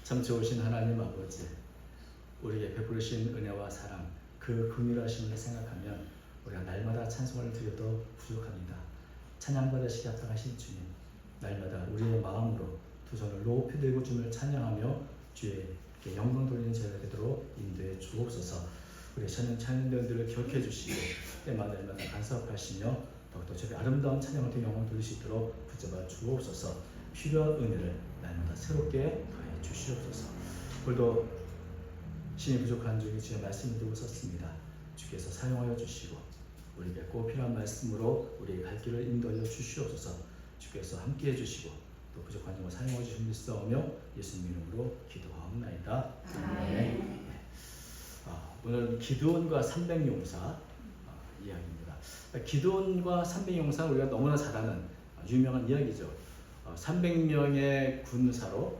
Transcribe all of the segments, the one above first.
참 좋으신 하나님 아버지, 우리에게 베푸르신 은혜와 사랑, 그 긍휼하심을 생각하면 우리가 날마다 찬송을 드려도 부족합니다. 찬양받으시기 합당하신 주님, 날마다 우리의 마음으로 두 손을 높이 들고 주님을 찬양하며 주의 영광 돌리는 제가 되도록 인도해 주옵소서. 우리 찬양자들을 기억해 주시고 때마다 간섭하시며 더욱더 저희 아름다운 찬양을 통해 영광 돌릴 수 있도록 붙잡아 주옵소서. 필요한 은혜를 날마다 새롭게 더해 주시옵소서. 오늘도 신이 부족한 중에 주의 말씀을 들고 섰습니다. 주께서 사용하여 주시고 우리에게 꼭 필요한 말씀으로 우리의 갈 길을 인도하여 주시옵소서. 주께서 함께해 주시고 또 부족한 점을 사용하여 주시는 믿사오며 예수님 이름으로 기도하옵나이다. 아멘. 오늘 기드온과 300용사 이야기입니다. 기드온과 300용사 우리가 너무나 잘 아는 유명한 이야기죠. 300명의 군사로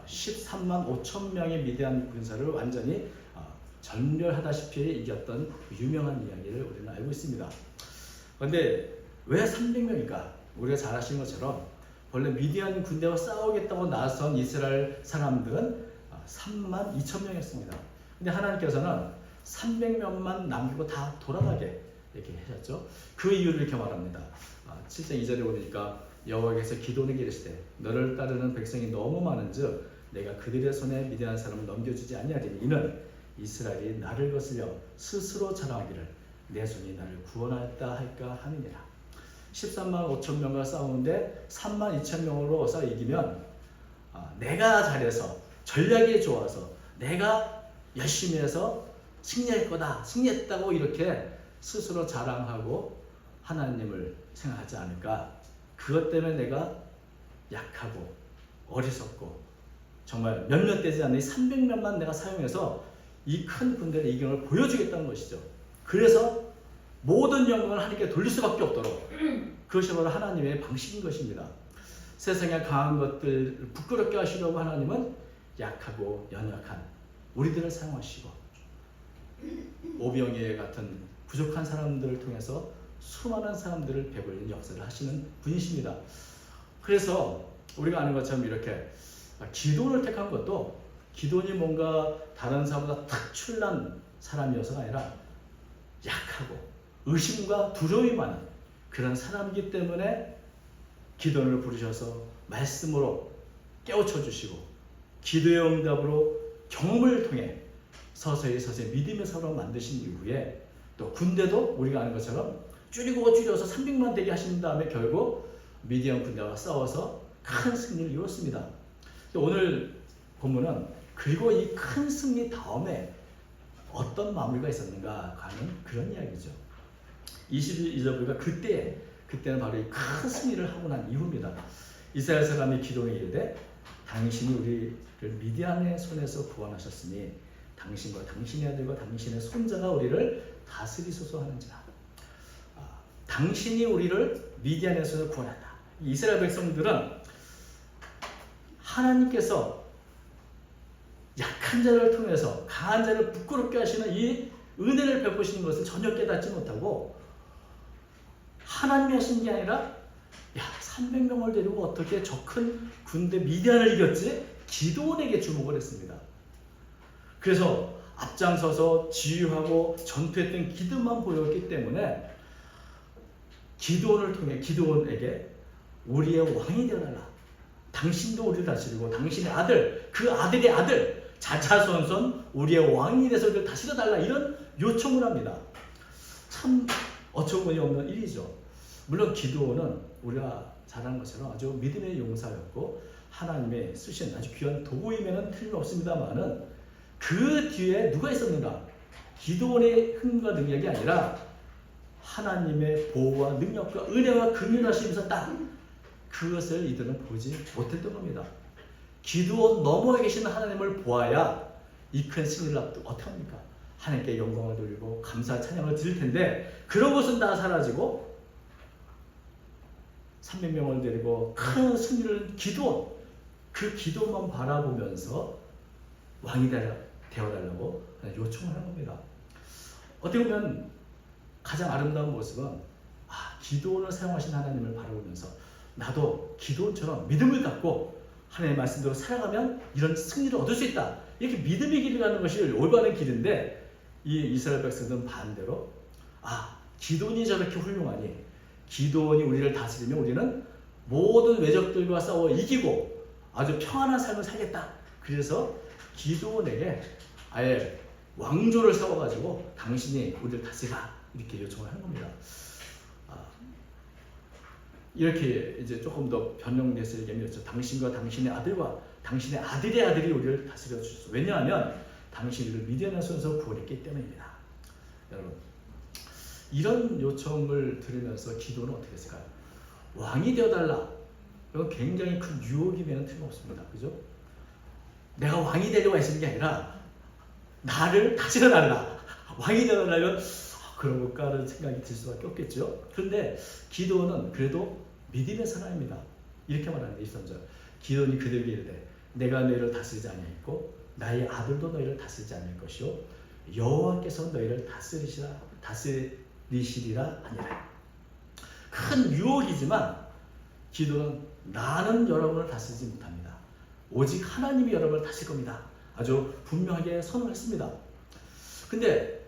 13만 5천 명의 미디안 군사를 완전히 전멸하다시피 이겼던 유명한 이야기를 우리는 알고 있습니다. 그런데 왜 300명일까? 우리가 잘 아시는 것처럼 원래 미디안 군대와 싸우겠다고 나선 이스라엘 사람들은 3만 2천 명이었습니다. 근데 하나님께서는 300명만 남기고 다 돌아가게 이렇게 하셨죠. 그 이유를 이렇게 말합니다. 7장 2절에 보니까 여호와께서 기드온에게 이르시되 너를 따르는 백성이 너무 많은즉 내가 그들의 손에 미디안 사람을 넘겨주지 아니하리니 이는 이스라엘이 나를 거슬려 스스로 자랑하기를 내 손이 나를 구원하였다 할까 함이니라. 13만 5천 명과 싸우는데 3만 2천 명으로 싸워 이기면 내가 잘해서 전략이 좋아서 내가 열심히 해서 승리할 거다, 승리했다고 이렇게 스스로 자랑하고 하나님을 생각하지 않을까. 그것 때문에 내가 약하고 어리석고 정말 몇몇 되지 않는 이 300명만 내가 사용해서 이 큰 군대를 이기는 걸 보여주겠다는 것이죠. 그래서 모든 영광을 하나님께 돌릴 수밖에 없도록 그것이 바로 하나님의 방식인 것입니다. 세상에 강한 것들 부끄럽게 하시려고 하나님은 약하고 연약한 우리들을 사용하시고 오병이어 같은 부족한 사람들을 통해서 수많은 사람들을 베풀는 역사를 하시는 분이십니다. 그래서 우리가 아는 것처럼 이렇게 기드온을 택한 것도 기드온이 뭔가 다른 사람보다 특출난 사람이어서가 아니라 약하고 의심과 두려움이 많은 그런 사람이기 때문에 기드온을 부르셔서 말씀으로 깨우쳐 주시고 기도의 응답으로 경험을 통해 서서히 믿음의 사람으로 만드신 이후에 또 군대도 우리가 아는 것처럼 줄여서 300만 되게 하신 다음에 결국 미디안 군대와 싸워서 큰 승리를 이뤘습니다. 오늘 본문은 그리고 이 큰 승리 다음에 어떤 마무리가 있었는가 하는 그런 이야기죠. 22절 보니까 그때는 바로 이 큰 승리를 하고 난 이후입니다. 이스라엘 사람이 기도에 이르되 당신이 우리를 미디안의 손에서 구원하셨으니 당신과 당신의 아들과 당신의 손자가 우리를 다스리소서 하는지라. 당신이 우리를 미디안의 손에서 구원했다. 이스라엘 백성들은 하나님께서 약한 자를 통해서 강한 자를 부끄럽게 하시는 이 은혜를 베푸시는 것을 전혀 깨닫지 못하고 하나님이 하신 게 아니라 300명을 데리고 어떻게 저 큰 군대 미디안을 이겼지? 기드온에게 주목을 했습니다. 그래서 앞장서서 지휘하고 전투했던 기드만 보였기 때문에 기드온을 통해 기드온에게 우리의 왕이 되어달라. 당신도 우리를 다스리고 당신의 아들, 그 아들의 아들 자자손손 우리의 왕이 돼서 우리를 다스려달라 이런 요청을 합니다. 참 어처구니 없는 일이죠. 물론 기드온은 우리가 잘 아는 것처럼 아주 믿음의 용사였고 하나님의 쓰신 아주 귀한 도구임에는 틀림없습니다만은 그 뒤에 누가 있었는가? 기드온의 힘과 능력이 아니라 하나님의 보호와 능력과 은혜와 긍휼하심이 있었다. 그것을 이들은 보지 못했던 겁니다. 기드온 너머에 계시는 하나님을 보아야 이 큰 승리를 어떻게 합니까? 하나님께 영광을 돌리고 감사 찬양을 드릴 텐데 그런 것은 다 사라지고 300명을 데리고 큰 승리를 기드온, 그 기도만 바라보면서 왕이 되어달라고 요청을 한 겁니다. 어떻게 보면 가장 아름다운 모습은 기드온을 사용하신 하나님을 바라보면서 나도 기드온처럼 믿음을 갖고 하나님의 말씀대로 살아가면 이런 승리를 얻을 수 있다. 이렇게 믿음의 길을 가는 것이 올바른 길인데 이 이스라엘 백성들은 반대로 기드온이 저렇게 훌륭하니 기드온이 우리를 다스리면 우리는 모든 외적들과 싸워 이기고 아주 평안한 삶을 살겠다. 그래서 기드온에게 아예 왕조를 세워가지고 당신이 우리를 다스리라 이렇게 요청을 하는 겁니다. 이렇게 이제 조금 더 변형돼서 얘기하면 당신과 당신의 아들과 당신의 아들의 아들이 우리를 다스려 주소서. 왜냐하면 당신을 미디안의 손에서 구원했기 때문입니다. 여러분, 이런 요청을 들으면서 기도는 어떻게 했을까요? 왕이 되어달라. 이건 굉장히 큰 유혹이 되는 틀림없습니다. 그죠? 내가 왕이 되려고 했는 게 아니라 나를 다스려달라. 왕이 되어달라면 그런 것과는 생각이 들 수밖에 없겠죠. 그런데 기도는 그래도 믿음의 사람입니다. 이렇게 말하는데 23절 기도는 그들에게 이르되 내가 너희를 다스리지 아니하였고 나의 아들도 너희를 다스리지 않을 것이요 여호와께서 너희를 다스리시리라 하니라. 큰 유혹이지만 기도는 나는 여러분을 다스리지 못합니다. 오직 하나님이 여러분을 다스릴 겁니다. 아주 분명하게 선언했습니다. 근데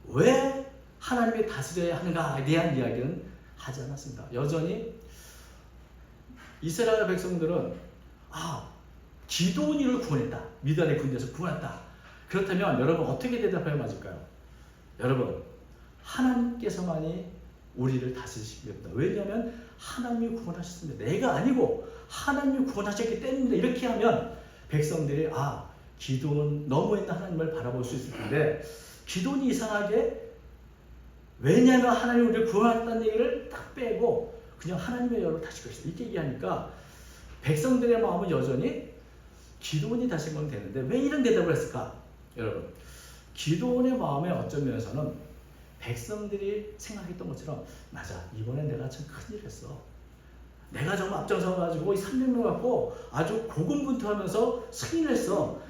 왜 하나님이 다스려야 하는가에 대한 이야기는 하지 않았습니다. 여전히 이스라엘 백성들은 기드온이를 구원했다. 미디안의 군대에서 구원했다. 그렇다면 여러분 어떻게 대답하면 맞을까요? 여러분 하나님께서만이 우리를 다스리시기 때문입니다. 왜냐하면 하나님이 구원하셨습니다. 내가 아니고 하나님이 구원하셨기 때문에 이렇게 하면 백성들이 기드온 너무했나 하나님을 바라볼 수 있을 텐데 기드온이 이상하게 왜냐하면 하나님이 우리를 구원했다는 얘기를 딱 빼고 그냥 하나님의 여러분 다시 것이다 이렇게 얘기하니까 백성들의 마음은 여전히 기드온이 다신 건 되는데 왜 이런 대답을 했을까? 여러분 기드온의 마음에 어떤 면에서는 백성들이 생각했던 것처럼 맞아 이번엔 내가 참 큰일 했어. 내가 정말 앞장서가지고 이 300명 갖고 아주 고군분투하면서 승리를 했어.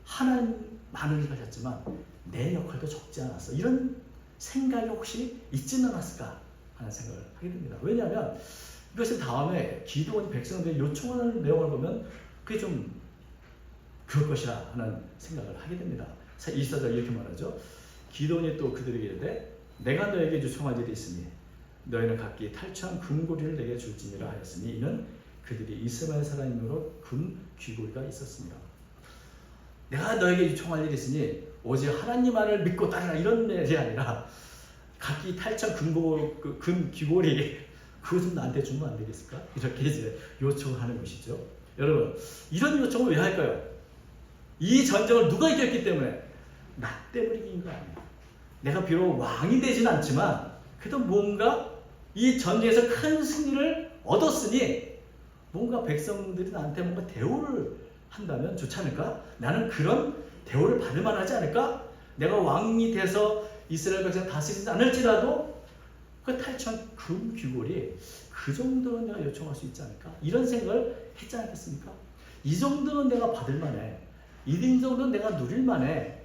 하나님 많은 일을 하셨지만 내 역할도 적지 않았어. 이런 생각이 혹시 있지는 않았을까 하는 생각을 하게 됩니다. 왜냐하면 이것은 다음에 기드온이 백성들이 요청하는 내용을 보면 그게 좀 그럴 것이라 하는 생각을 하게 됩니다. 24절 이렇게 말하죠. 기드온이 또 그들에게 이르되 내가 너에게 요청한 일이 있으니 너희는 각기 탈취한 금고리를 내게 줄지니라 하였으니 이는 그들이 이스라엘 사람이므로 금 귀고리가 있었습니다. 내가 너에게 요청할 일이 있으니 오직 하나님만을 믿고 따르라 이런 말이 아니라 각기 탈취한 금 귀고리 그거 좀 나한테 주면 안 되겠을까? 이렇게 이제 요청을 하는 것이죠. 여러분 이런 요청을 왜 할까요? 이 전쟁을 누가 이겼기 때문에 나 때문에 이긴 거 아니야. 내가 비록 왕이 되진 않지만 그래도 뭔가 이 전쟁에서 큰 승리를 얻었으니 뭔가 백성들이 나한테 뭔가 대우를 한다면 좋지 않을까? 나는 그런 대우를 받을 만하지 않을까? 내가 왕이 돼서 이스라엘 백성 다스리지 않을지라도 그 탈취한 금 귀골이 그 정도는 내가 요청할 수 있지 않을까? 이런 생각을 했지 않겠습니까? 이 정도는 내가 받을 만해. 이 정도는 내가 누릴 만해.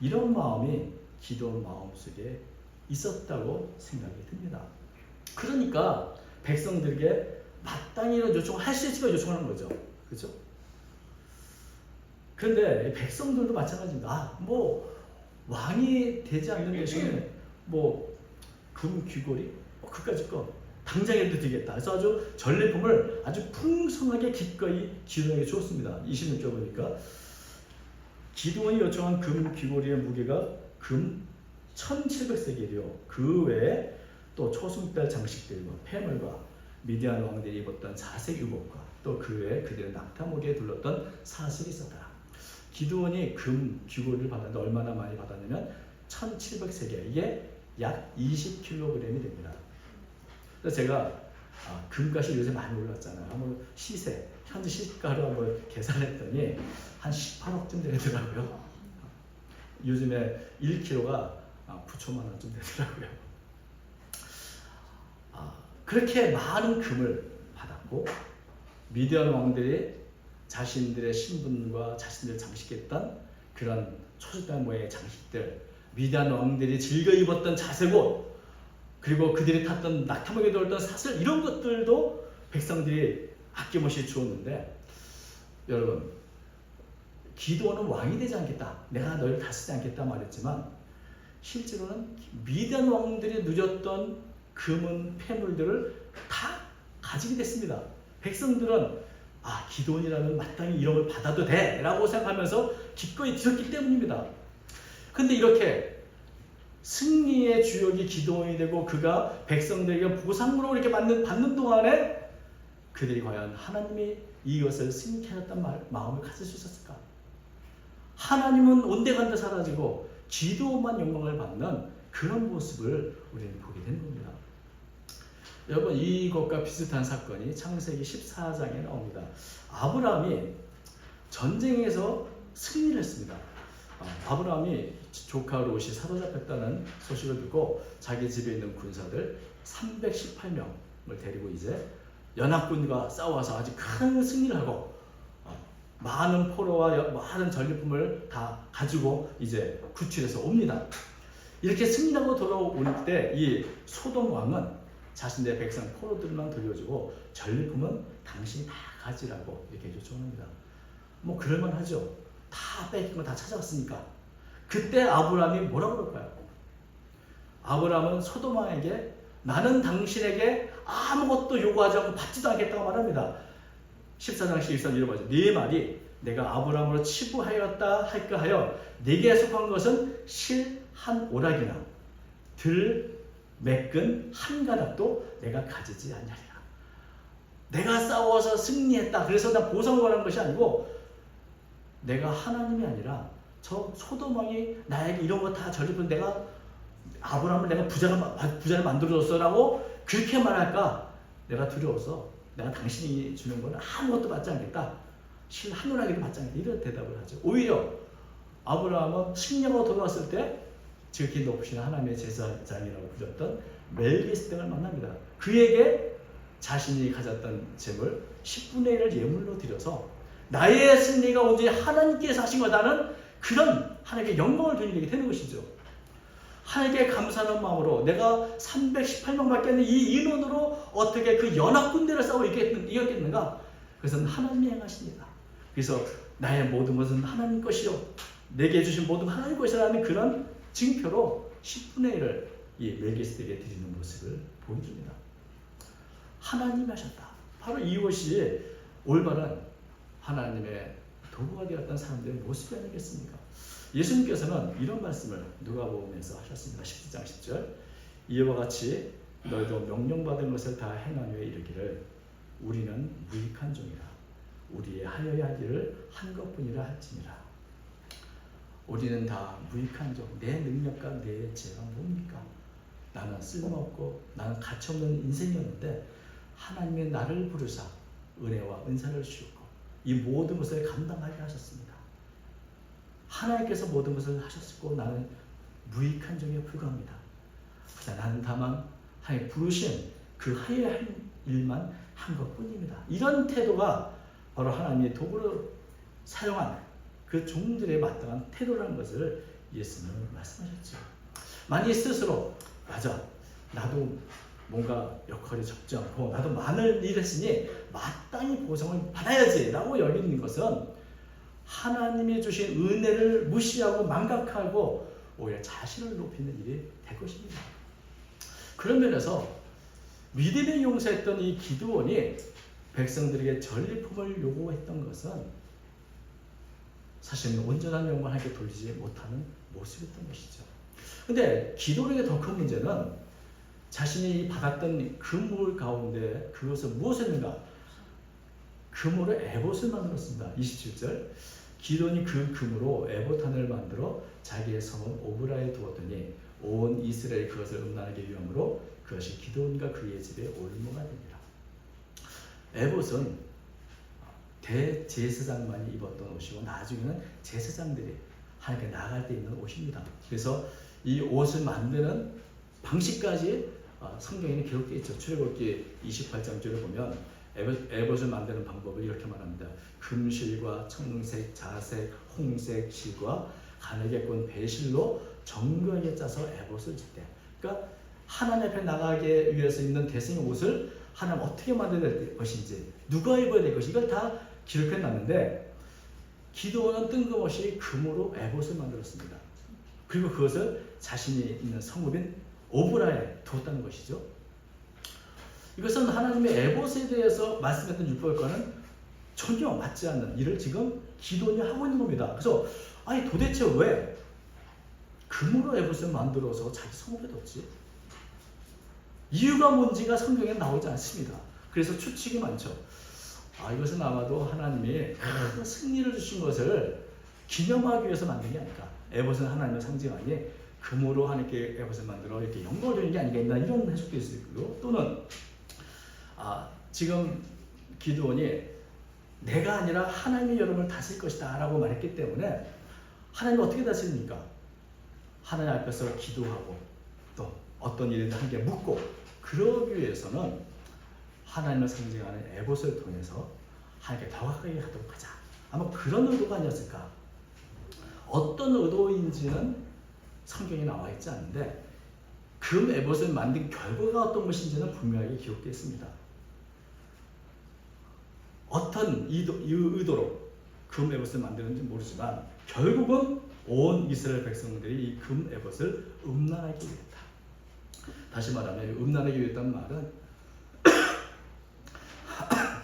이런 마음이 기도의 마음속에 있었다고 생각이 듭니다. 그러니까 백성들에게 마땅히 이런 요청을 할 수 있을까 요청하는 거죠. 그렇죠? 그런데 백성들도 마찬가지입니다. 왕이 되지 않는 대신에 금 귀고리 그까짓 거 당장에도 되겠다. 그래서 아주 전리품을 아주 풍성하게 기꺼이 기드온에게 주었습니다. 26절 보니까 기드온이 요청한 금 귀고리의 무게가 금 1700세겔이요. 그 외에 또 초승달 장식들과 폐물과 미디안 왕들이 입었던 자색 유복과 또 그 외에 그들의 낙타목에 둘렀던 사슬이 있었다. 기드온이 금 귀고리를 받았는데 얼마나 많이 받았냐면 1700세겔 이게 약 20kg이 됩니다. 그래서 제가 금값이 요새 많이 올랐잖아요. 한번 시세, 현재 시가로 한번 계산했더니 한 18억쯤 되더라고요. 요즘에 1kg가 9천만 원쯤 되더라고요. 그렇게 많은 금을 받았고 미디안 왕들이 자신들의 신분과 자신들을 장식했던 그런 초승달 모양의 장식들, 미디안 왕들이 즐겨 입었던 자색옷, 그리고 그들이 탔던 낙타목에 돌던 사슬 이런 것들도 백성들이 아낌없이 주었는데 여러분, 기도는 왕이 되지 않겠다, 내가 너희를 다스리지 않겠다 말했지만 실제로는 미디안 왕들이 누렸던 금은 폐물들을 다 가지게 됐습니다. 백성들은 기드온이라면 마땅히 이름을 받아도 돼 라고 생각하면서 기꺼이 뒤졌기 때문입니다. 근데 이렇게 승리의 주역이 기드온이 되고 그가 백성들에게 보상으로 이렇게 받는 동안에 그들이 과연 하나님이 이것을 승리케 하셨다는 마음을 가질 수 있었을까? 하나님은 온데간데 사라지고 기드온만 영광을 받는 그런 모습을 우리는 보게 되는 겁니다. 여러분, 이것과 비슷한 사건이 창세기 14장에 나옵니다. 아브라함이 전쟁에서 승리를 했습니다. 아브라함이 조카 롯이 사로잡혔다는 소식을 듣고 자기 집에 있는 군사들 318명을 데리고 이제 연합군과 싸워서 아주 큰 승리를 하고 많은 포로와 많은 전리품을 다 가지고 이제 구출해서 옵니다. 이렇게 승리하고 돌아올 때 이 소돔 왕은 자신의 백성 포로들만 돌려주고 전리품은 당신이 다 가지라고 이렇게 요청합니다. 뭐 그럴만하죠. 다 뺏긴 거 다 찾아왔으니까. 그때 아브라함이 뭐라고 그럴까요? 아브라함은 소돔 왕에게 나는 당신에게 아무것도 요구하지 않고 받지도 않겠다고 말합니다. 14장 11절 이러면서 네 말이 내가 아브라함으로 치부하였다 할까 하여 네게 속한 것은 실 한 오락이나 들 매끈 한 가닥도 내가 가지지 않냐리라. 내가 싸워서 승리했다, 그래서 나 보상을 원한 것이 아니고 내가 하나님이 아니라 저 소돔 왕이 나에게 이런 거 다 전리품 내가 아브라함을 내가 부자를 만들어줬어라고 그렇게 말할까 내가 두려워서 내가 당신이 주는 건 아무것도 받지 않겠다, 실 한 오락이도 받지 않겠다, 이런 대답을 하죠. 오히려 아브라함은 승리하고 돌아왔을 때 지극히 높으신 하나님의 제사장이라고 불렸던 멜기스덱을 만납니다. 그에게 자신이 가졌던 재물 10분의 1을 예물로 드려서 나의 승리가 온전히 하나님께서 하신 거다는 그런 하나님께 영광을 돌리게 되는 것이죠. 하나님께 감사하는 마음으로 내가 318명밖에 없는 이 인원으로 어떻게 그 연합군대를 싸워 이겼겠는가? 그것은 하나님이 행하십니다. 그래서 나의 모든 것은 하나님 것이요 내게 주신 모든 하나님 것이라는 그런 증표로 10분의 1을 이 멜기스덱에게 드리는 모습을 보여줍니다. 하나님이 하셨다. 바로 이것이 올바른 하나님의 도구가 되었던 사람들의 모습이 아니겠습니까? 예수님께서는 이런 말씀을 누가복음에서 하셨습니다. 17장 10절 이와 같이 너희도 명령받은 것을 다 행한 후에 이르기를 우리는 무익한 종이라 우리의 하여야 할 일을 한 것뿐이라 할지니라. 우리는 다 무익한 종, 내 능력과 내 죄가 뭡니까? 나는 쓸모없고 나는 가치없는 인생이었는데 하나님이 나를 부르사 은혜와 은사를 주셨고 이 모든 것을 감당하게 하셨습니다. 하나님께서 모든 것을 하셨고 나는 무익한 종에 불과합니다. 나는 다만 하나님 부르신 그 하여야 할 일만 한 것뿐입니다. 이런 태도가 바로 하나님의 도구로 사용한 그 종들의 마땅한 태도라는 것을 예수님은 말씀하셨죠. 만일 스스로 맞아, 나도 뭔가 역할이 적지 않고 나도 많은 일을 했으니 마땅히 보상을 받아야지 라고 여기는 것은 하나님이 주신 은혜를 무시하고 망각하고 오히려 자신을 높이는 일이 될 것입니다. 그런 면에서 믿음의 용사였던 이 기드온이 백성들에게 전리품을 요구했던 것은 사실은 온전한 영광을 하나님께 돌리지 못하는 모습이었던 것이죠. 근데 기드온에게 더 큰 문제는 자신이 받았던 그물 가운데 그것을 무엇했는가? 금으로 에봇을 만들었습니다. 27절 기드온이 그 금으로 에봇단을 만들어 자기의 성은 오브라에 두었더니 온 이스라엘이 그것을 음란하게 여김으로 그것이 기드온과 그의 집에 올무가 되니라. 에봇은 대제사장만이 입었던 옷이고 나중에는 제사장들이 하나님께 나아갈 때 입는 옷입니다. 그래서 이 옷을 만드는 방식까지 성경에는 기록되어 있죠. 출애굽기 28장절에 보면 에봇을 만드는 방법을 이렇게 말합니다. 금실과 청색, 자색, 홍색 실과 가느개꾼 배실로 정교하게 짜서 에봇을 짓대. 그러니까 하나님 앞에 나가기 위해서 입는 대승의 옷을 하나님 어떻게 만들어야 될 것인지, 누가 입어야 될 것인지 이걸 다 기록해 놨는데 기드온은 뜬금없이 금으로 에봇을 만들었습니다. 그리고 그것을 자신이 있는 성읍인 오브라에 두었다는 것이죠. 이것은 하나님의 에봇에 대해서 말씀했던 율법과는 전혀 맞지 않는 일을 지금 기드온이 하고 있는 겁니다. 그래서 아니 도대체 왜 금으로 에봇을 만들어서 자기 성읍에 뒀지? 이유가 뭔지가 성경에 나오지 않습니다. 그래서 추측이 많죠. 이것은 아마도 하나님이 큰 승리를 주신 것을 기념하기 위해서 만든 게 아닐까. 에봇은 하나님의 상징하니 금으로 하나님께 에봇을 만들어 이렇게 영광을 주는 게 아니겠나, 이런 해석도 있을 수 있고요. 또는 지금 기드온이 내가 아니라 하나님이 여러분을 다스릴 것이다 라고 말했기 때문에 하나님이 어떻게 다스립니까? 하나님 앞에서 기도하고 또 어떤 일을 하게 묻고, 그러기 위해서는 하나님을 상징하는 에봇을 통해서 하나님께 더 가까이 하도록 하자. 아마 그런 의도가 아니었을까. 어떤 의도인지는 성경에 나와 있지 않는데 금 에봇을 만든 결과가 어떤 것인지는 분명하게 기록되어 있습니다. 어떤 의도로 금 에봇을 만드는지 모르지만 결국은 온 이스라엘 백성들이 이 금 에봇을 음란하게 위했다. 다시 말하면 음란하게 위했다는 말은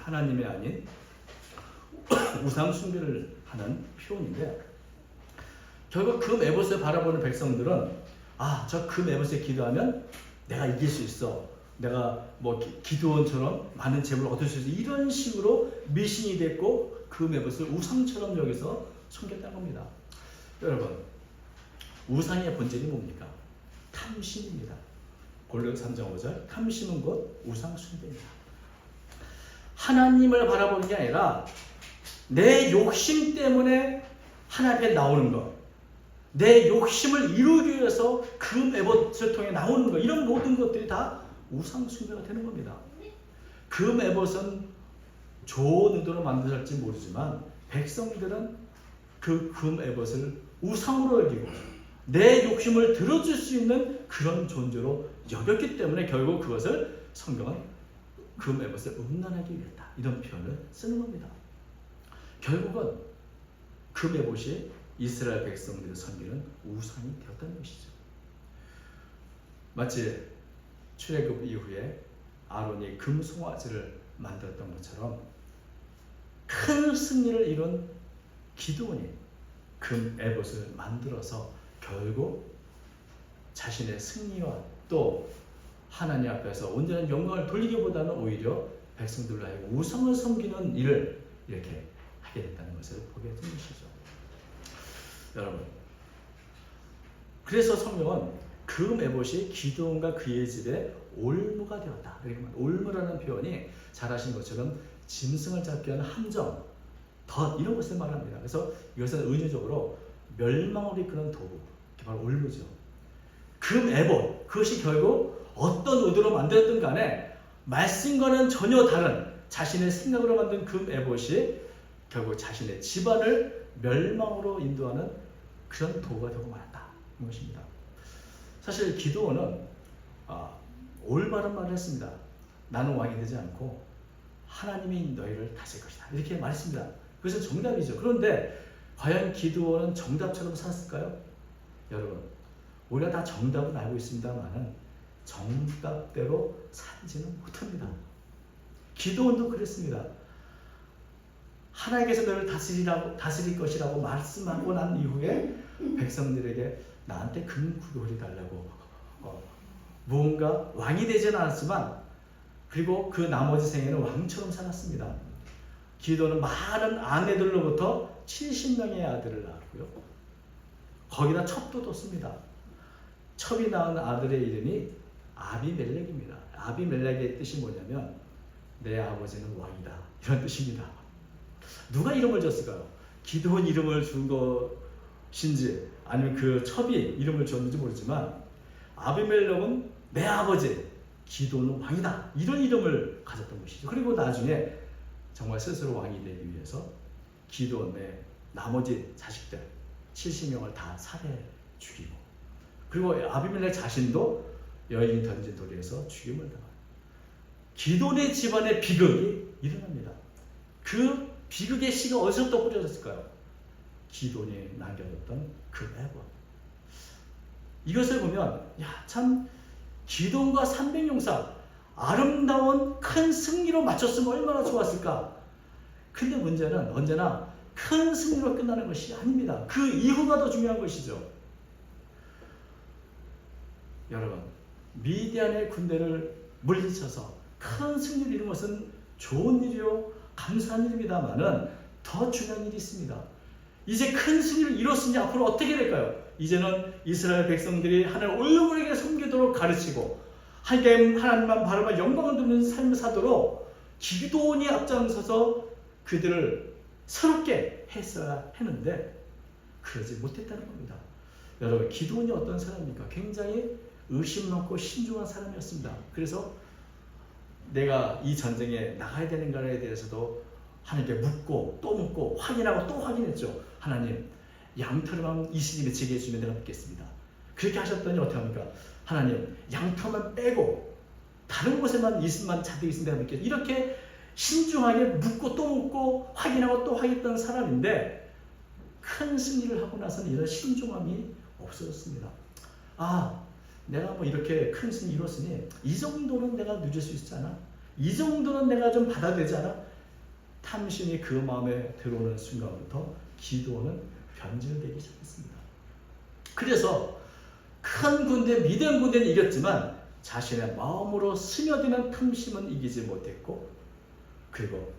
하나님이 아닌 우상 숭배를 하는 표현인데, 결국 금 에봇을 바라보는 백성들은 저 금 에봇에 기도하면 내가 이길 수 있어, 내가 뭐 기드온처럼 많은 재물을 얻을 수 있어, 이런 식으로 미신이 됐고 금 에봇을 우상처럼 여기서 섬겼다는 겁니다. 여러분, 우상의 본질이 뭡니까? 탐심입니다. 골로새 3장 5절, 탐심은 곧 우상 숭배입니다. 하나님을 바라보는 게 아니라 내 욕심 때문에 하나님 앞에 나오는 것, 내 욕심을 이루기 위해서 금 에봇을 통해 나오는 것, 이런 모든 것들이 다 우상 숭배가 되는 겁니다. 금 에봇은 좋은 의도로 만들었을지 모르지만 백성들은 그 금 에봇을 우상으로 여기고 내 욕심을 들어줄 수 있는 그런 존재로 여겼기 때문에 결국 그것을 성경은 금 에봇을 음란하게 위했다, 이런 표현을 쓰는 겁니다. 결국은 금 에봇이 이스라엘 백성들의 섬기는 우상이 되었다는 것이죠. 마치 출애굽 이후에 아론이 금 송아지를 만들었던 것처럼 큰 승리를 이룬 기드온이 금 에봇을 만들어서 결국 자신의 승리와 또 하나님 앞에서 온전한 영광을 돌리기보다는 오히려 백성들로 하여금 우상을 섬기는 일을 이렇게 하게 됐다는 것을 보게 된 것이죠. 여러분, 그래서 성경은 금 에봇이 기드온과 그의 집에 올무가 되었다. 올무라는 표현이 잘 아시는 것처럼 짐승을 잡기 위한 함정, 덫, 이런 것을 말합니다. 그래서 이것은 은유적으로 멸망을 이끄는 도구, 바로 올무죠. 금 에봇, 그것이 결국 어떤 의도로 만들었든 간에 말씀과는 전혀 다른 자신의 생각으로 만든 금 에봇이 결국 자신의 집안을 멸망으로 인도하는 그런 도구가 되고 말았다, 이 것입니다. 사실 기드온은 올바른 말을 했습니다. 나는 왕이 되지 않고 하나님이 너희를 다스릴 것이다, 이렇게 말했습니다. 그것은 정답이죠. 그런데 과연 기드온은 정답처럼 살았을까요? 여러분, 우리가 다 정답은 알고 있습니다만 정답대로 살지는 못합니다. 기드온도 그랬습니다. 하나님께서 너를 다스릴 것이라고 말씀하고 난 이후에 백성들에게 나한테 금구돌이 달라고 무언가 왕이 되지는 않았지만 그리고 그 나머지 생애는 왕처럼 살았습니다. 기드온은 많은 아내들로부터 70명의 아들을 낳았고요. 거기다 첩도 뒀습니다. 첩이 낳은 아들의 이름이 아비멜렉입니다. 아비멜렉의 뜻이 뭐냐면 내 아버지는 왕이다, 이런 뜻입니다. 누가 이름을 줬을까요? 기드온 이름을 준 것인지 아니면 그 첩이 이름을 줬는지 모르지만 아비멜렉은 내 아버지, 기드온은 왕이다, 이런 이름을 가졌던 것이죠. 그리고 나중에 정말 스스로 왕이 되기 위해서 기드온의 나머지 자식들 70명을 다 살해 죽이고, 그리고 아비멜렉 자신도 여인이 던진 돌에서 죽임을 당합니다. 기드온의 집안의 비극이 일어납니다. 그 비극의 씨가 어디서부터 뿌려졌을까요? 기도원이 남겨뒀던 그 애고. 이것을 보면 참 기도원과 300용사 아름다운 큰 승리로 마쳤으면 얼마나 좋았을까. 근데 문제는 언제나 큰 승리로 끝나는 것이 아닙니다. 그 이후가 더 중요한 것이죠. 여러분, 미디안의 군대를 물리쳐서 큰 승리를 이룬 것은 좋은 일이요 감사한 일입니다만은 더 중요한 일이 있습니다. 이제 큰 승리를 이뤘으니 앞으로 어떻게 될까요? 이제는 이스라엘 백성들이 하나님을 올무에게 섬기도록 가르치고 하나님만 바라봐 영광을 두는 삶을 사도록 기도원이 앞장서서 그들을 새롭게 했어야 했는데 그러지 못했다는 겁니다. 여러분, 기도원이 어떤 사람입니까? 굉장히 의심 많고 신중한 사람이었습니다. 그래서 내가 이 전쟁에 나가야 되는가에 대해서도 하나님께 묻고 또 묻고 확인하고 또 확인했죠. 하나님, 양털만 20일에 제게 해주면 내가 믿겠습니다. 그렇게 하셨더니 어떻게 합니까? 하나님, 양털만 빼고 다른 곳에만 20만 잔뜩 있으면 내가 믿겠습니다. 이렇게 신중하게 묻고 또 묻고 확인하고 또 확인했던 사람인데 큰 승리를 하고 나서는 이런 신중함이 없어졌습니다. 내가 뭐 이렇게 큰 승리 이뤘으니 이 정도는 내가 누릴 수 있지 않아? 이 정도는 내가 좀 받아야 되지 않아? 탐심이 그 마음에 들어오는 순간부터 기도는 변질되기 시작했습니다. 그래서 큰 군대, 미디안 군대는 이겼지만 자신의 마음으로 스며드는 탐심은 이기지 못했고, 그리고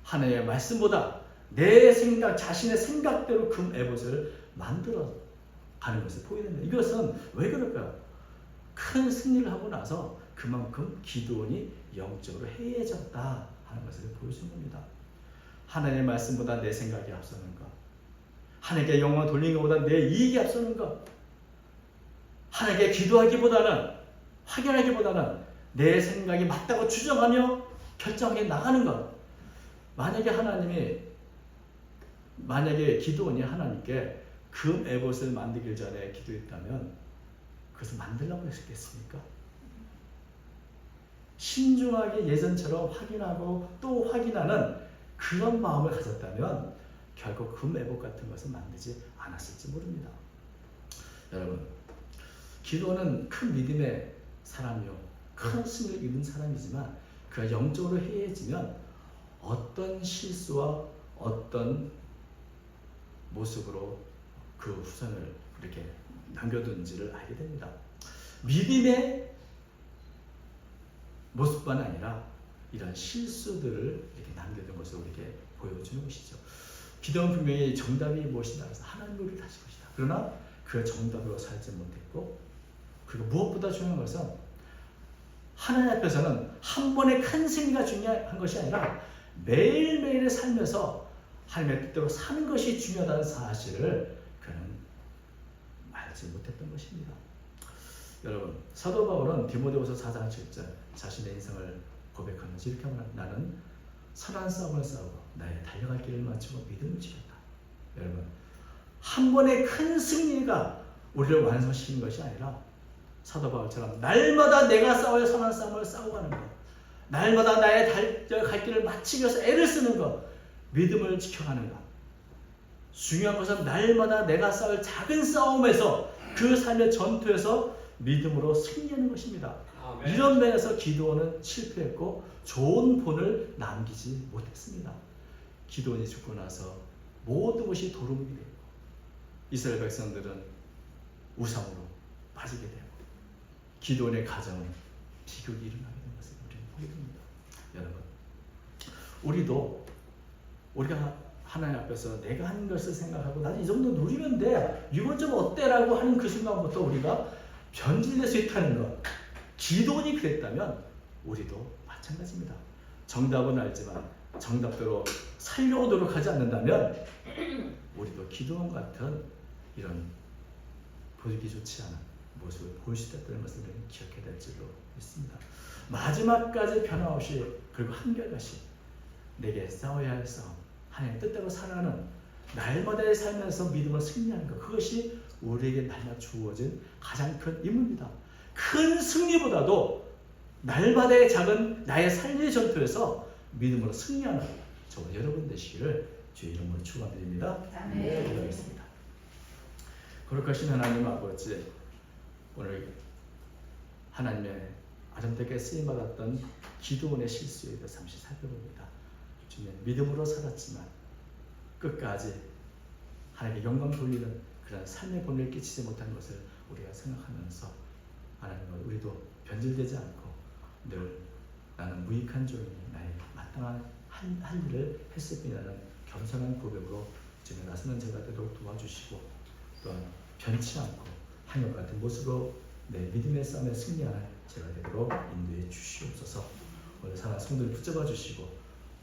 하나님의 말씀보다 내 생각, 자신의 생각대로 금 에봇을 만들어 가는 것을 보게 됩니다. 이것은 왜 그럴까요? 큰 승리를 하고 나서 그만큼 기도원이 영적으로 해이해졌다 하는 것을 보여주는 겁니다. 하나님의 말씀보다 내 생각이 앞서는 것, 하나님께 영광을 돌리는 것보다 내 이익이 앞서는 것, 하나님께 기도하기보다는 확인하기보다는 내 생각이 맞다고 주장하며 결정하게 나가는 것. 만약에 기도원이 하나님께 금 에봇을 만들기 전에 기도했다면 그것을 만들라고 했겠습니까? 신중하게 예전처럼 확인하고 또 확인하는 그런 마음을 가졌다면 결국 금 에봇 같은 것을 만들지 않았을지 모릅니다. 여러분, 기도는 큰 믿음의 사람이요, 큰 승리를 이룬 사람이지만 그가 영적으로 해이해지면 어떤 실수와 어떤 모습으로 그 후손을 이렇게 남겨둔지를 알게 됩니다. 믿음의 모습뿐 아니라 이런 실수들을 이렇게 남겨둔 것을 우리에게 보여주는 것이죠. 기도는 분명히 정답이 무엇이다 해서 하나님을 우리를 다시 것이다. 그러나 그 정답으로 살지 못했고, 그리고 무엇보다 중요한 것은 하나님 앞에서는 한 번의 큰 승리가 중요한 것이 아니라 매일매일의 삶에서 하나님의 뜻대로 사는 것이 중요하다는 사실을 그는 알지 못했던 것입니다. 여러분, 사도 바울은 디모데후서 4장 7절 자신의 인생을 고백하면서 이렇게 합니다. 나는 선한 싸움을 싸우고 나의 달려갈 길을 마치고 믿음을 지켰다. 여러분, 한 번의 큰 승리가 우리를 완성시키는 것이 아니라 사도 바울처럼 날마다 내가 싸워야 선한 싸움을 싸우고 가는 것, 날마다 나의 달려갈 길을 마치기 위해서 애를 쓰는 것, 믿음을 지켜가는 것. 중요한 것은 날마다 내가 싸울 작은 싸움에서 그 삶의 전투에서 믿음으로 승리하는 것입니다. 아멘. 이런 면에서 기도원은 실패했고 좋은 본을 남기지 못했습니다. 기도원이 죽고 나서 모든 것이 도루묵이 되고 이스라엘 백성들은 우상으로 빠지게 되고 기도원의 가정은 비극이 일어나게 된 것을 우리는 보게 됩니다. 여러분, 우리가 하나님 앞에서 내가 한 것을 생각하고 나는 이 정도 누리면 돼, 이건 좀 어때라고 하는 그 순간부터 우리가 변질될 수 있다는 것. 기도원이 그랬다면 우리도 마찬가지입니다. 정답은 알지만 정답대로 살려오도록 하지 않는다면 우리도 기도원 같은 이런 보기 좋지 않은 모습을 보일 수 있다는 것을 기억해야 될 줄로 믿습니다. 마지막까지 변함없이 그리고 한결같이 내게 싸워야 할 싸움, 하나님의 뜻대로 살아가는 날마다의 삶에서 믿음을 승리하는 것, 그것이 우리에게 날마다 주어진 가장 큰 임무입니다. 큰 승리보다도 날마다의 작은 나의 삶의 전투에서 믿음으로 승리하는, 저와 여러분 되시기를 주의 이름으로 축원드립니다. 아멘. 기도하겠습니다. 거룩하신 하나님 아버지, 오늘 하나님의 아름답게 쓰임받았던 기도원의 실수에 대해 잠시 살펴봅니다. 주님, 믿음으로 살았지만 끝까지 하나님께 영광 돌리는 그런 삶의 본을 끼치지 못한 것을 우리가 생각하면서 하나님은 우리도 변질되지 않고 늘 나는 무익한 종이니 나의 마땅한 한 일을 했을 뿐이라는 겸손한 고백으로 주님 나서는 제가 되도록 도와주시고, 또한 변치 않고 한결 같은 모습으로 내 믿음의 싸움에 승리하는 제가 되도록 인도해 주시옵소서. 오늘 사랑 성도를 붙잡아 주시고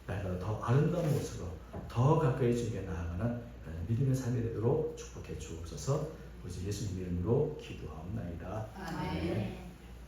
날마다 더 아름다운 모습으로 더 가까이 주님께 나아가는 믿음의 삶이 되도록 축복해 주옵소서. 우리 예수님 이름으로 기도하옵나이다. 아멘.